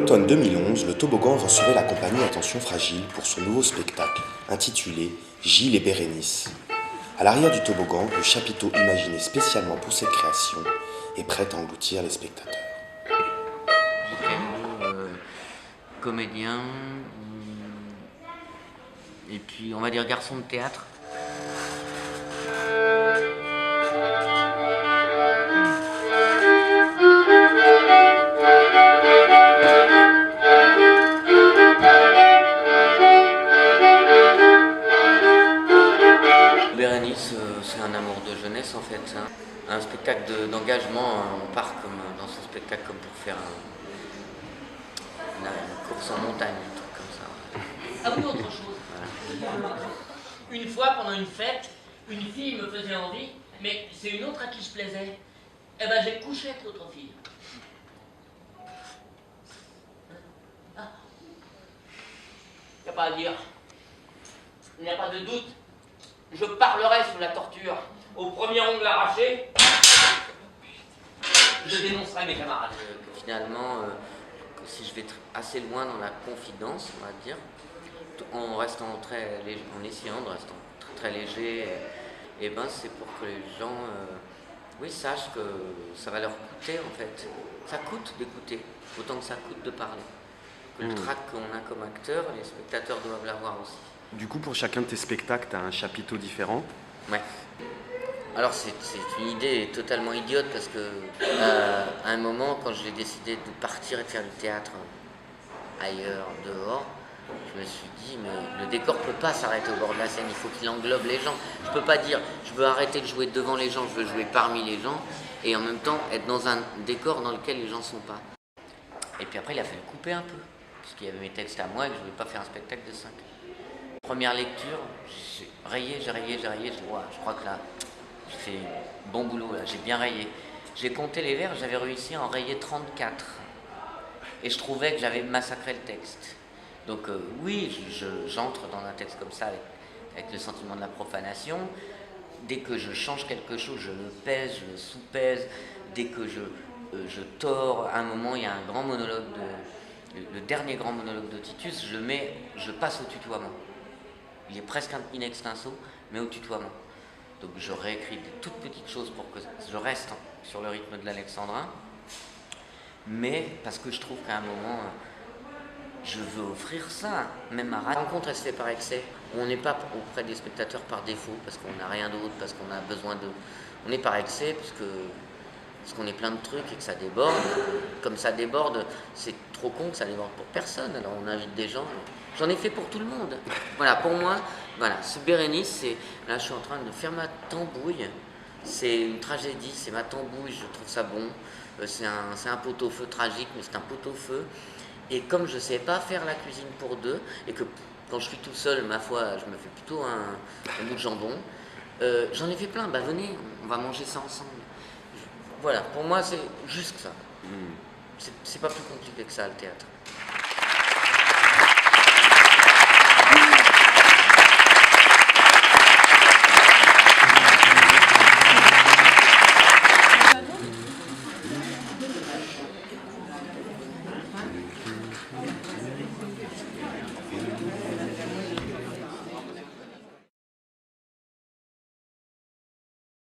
l'automne 2011, le toboggan recevait la compagnie Attention Fragile pour son nouveau spectacle, intitulé Gilles et Bérénice. À l'arrière du toboggan, le chapiteau imaginé spécialement pour cette création est prêt à engloutir les spectateurs. Comédien, et puis on va dire garçon de théâtre. Bérénice, c'est un amour de jeunesse en fait, hein. Un spectacle d'engagement, on part comme dans ce spectacle comme pour faire une course en montagne, un truc comme ça. Ah oui, autre chose. Voilà. Une fois, pendant une fête, une fille me faisait envie, mais c'est une autre à qui je plaisais. Eh ben, j'ai couché avec l'autre fille. Ah. Il n'y a pas à dire. Il n'y a pas de doute. Je parlerai sous la torture. Au premier ongle arraché, je dénoncerai mes camarades. Finalement, si je vais assez loin dans la confidence, on va dire, en restant en essayant de rester très léger, et ben c'est pour que les gens sachent que ça va leur coûter en fait. Ça coûte d'écouter, autant que ça coûte de parler. Que le trac qu'on a comme acteur, les spectateurs doivent l'avoir aussi. Du coup, pour chacun de tes spectacles, tu as un chapiteau différent. Ouais. Alors c'est une idée totalement idiote parce que à un moment, quand j'ai décidé de partir et de faire du théâtre ailleurs, dehors, je me suis dit, mais le décor peut pas s'arrêter au bord de la scène, il faut qu'il englobe les gens. Je peux pas dire, je veux arrêter de jouer devant les gens, je veux jouer parmi les gens, et en même temps être dans un décor dans lequel les gens sont pas. Et puis après, il a fallu couper un peu, puisqu'il y avait mes textes à moi et que je voulais pas faire un spectacle de 5. Première lecture, j'ai rayé, je crois que là, j'ai fait bon boulot, là, j'ai bien rayé. J'ai compté les vers, j'avais réussi à en rayer 34. Et je trouvais que j'avais massacré le texte. Donc oui, j'entre dans un texte comme ça avec le sentiment de la profanation. Dès que je change quelque chose, je le pèse, je le sous-pèse. Dès que je tords, à un moment, il y a un grand monologue, le dernier grand monologue de Titus, je passe au tutoiement. Il est presque in extenso, mais au tutoiement. Donc je réécris des toutes petites choses pour que je reste sur le rythme de l'alexandrin. Mais parce que je trouve qu'à un moment, je veux offrir ça. Même ma rencontre, elle se fait par excès. On n'est pas auprès des spectateurs par défaut, parce qu'on n'a rien d'autre, parce qu'on a besoin de... On est par excès, parce qu'on est plein de trucs et que ça déborde. Comme ça déborde, c'est trop con que ça déborde pour personne. Alors on invite des gens. J'en ai fait pour tout le monde. Voilà, pour moi, voilà, ce Bérénice, c'est... Là, je suis en train de faire ma tambouille. C'est une tragédie, c'est ma tambouille, je trouve ça bon. C'est un pot-au-feu tragique, mais c'est un pot-au-feu. Et comme je ne sais pas faire la cuisine pour deux, et que quand je suis tout seul, ma foi, je me fais plutôt un bout de jambon, j'en ai fait plein. Bah venez, on va manger ça ensemble. Voilà, pour moi, c'est juste ça. C'est pas plus compliqué que ça, le théâtre.